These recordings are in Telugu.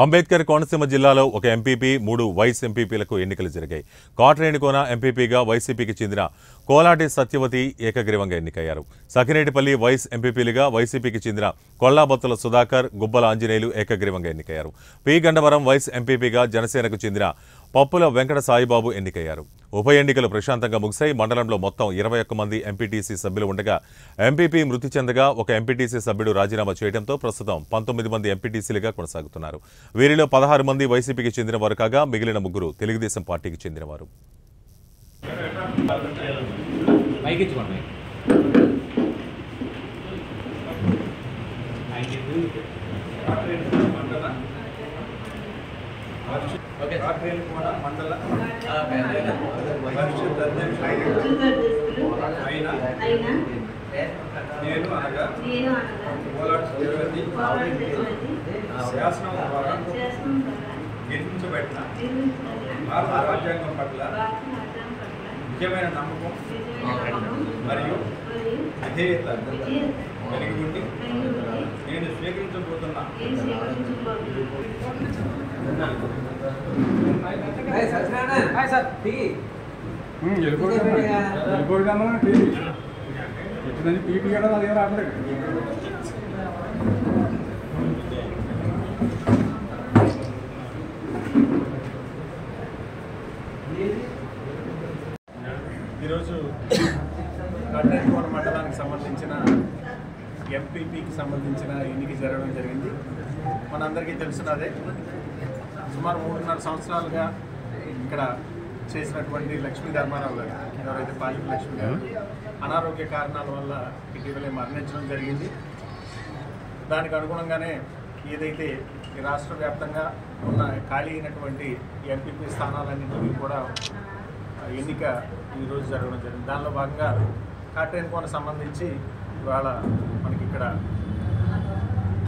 అంబేద్కర్ కోనసీమ జిల్లాలో ఒక ఎంపీపీ 3 వైస్ ఎంపీపీలకు ఎన్నికలు జరిగాయి. కాట్రేనికోన ఎంపీపీగా వైసీపీకి చెందిన కోలాటి సత్యవతి ఏకగ్రీవంగా ఎన్నికయ్యారు. సఖినేటిపల్లి వైస్ ఎంపీపీలుగా వైసీపీకి చెందిన కొల్లాబత్తుల సుధాకర్, గుబ్బల ఆంజనేయులు ఏకగ్రీవంగా ఎన్నికయ్యారు. పి గండవరం వైస్ ఎంపీపీగా జనసేనకు చెందిన పప్పుల వెంకట సాయిబాబు ఎన్నికయ్యారు. ఉప ఎన్నికలు ప్రశాంతంగా ముగిశాయి. మండలంలో మొత్తం 21 మంది ఎంపీటీసీ సభ్యులు ఉండగా ఎంపీపీ మృతి చెందగా ఒక ఎంపీటీసీ సభ్యుడు రాజీనామా చేయడంతో ప్రస్తుతం 19 మంది ఎంపీటీసీలుగా కొనసాగుతున్నారు. వీరిలో 16 మంది వైసీపీకి చెందిన వారు కాగా మిగిలిన 3 తెలుగుదేశం పార్టీకి చెందినవారు. కాట్రేనికోన మండల పరిషత్ అయిన నేను అనగా కోలాటి సత్యవతి శాసనం ద్వారా నిర్మించబడిన భారత రాజ్యాంగం పట్ల నిజమైన నమ్మకం మరియు విధేయత కలిగి ఉండి నేను స్వీకరించబోతున్న ఈరోజు కాట్రేనికోన మండలానికి సంబంధించిన ఎంపీపీకి సంబంధించిన ఎన్నిక జరగడం జరిగింది. మనందరికీ తెలిసినదే. సుమారు 3.5 సంవత్సరాలుగా ఇక్కడ చేసినటువంటి లక్ష్మీ ధర్మారావు గారు, ఎవరైతే పాలిక లక్ష్మి గారు, అనారోగ్య కారణాల వల్ల ఇటీవలే మరణించడం జరిగింది. దానికి అనుగుణంగానే ఏదైతే ఈ రాష్ట్ర వ్యాప్తంగా ఉన్న ఖాళీ అయినటువంటి ఎంపీపీ స్థానాలన్నింటినీ కూడా ఎన్నిక ఈరోజు జరగడం జరిగింది. దానిలో భాగంగా కాట్రేనికోన సంబంధించి ఇవాళ మనకి ఇక్కడ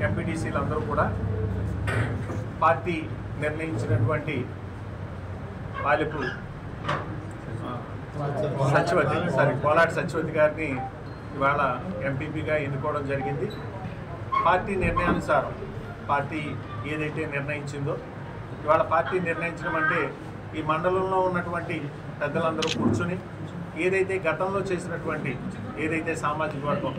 ఎంపీటీసీలు అందరూ కూడా పార్టీ నిర్ణయించినటువంటి పాలెపు కోలాటి సత్యవతి గారిని ఇవాళ ఎంపీపీగా ఎన్నుకోవడం జరిగింది. పార్టీ నిర్ణయానుసారం పార్టీ ఏదైతే నిర్ణయించిందో, ఇవాళ పార్టీ నిర్ణయించడం అంటే ఈ మండలంలో ఉన్నటువంటి పెద్దలందరూ కూర్చొని ఏదైతే గతంలో చేసినటువంటి ఏదైతే సామాజిక వర్గం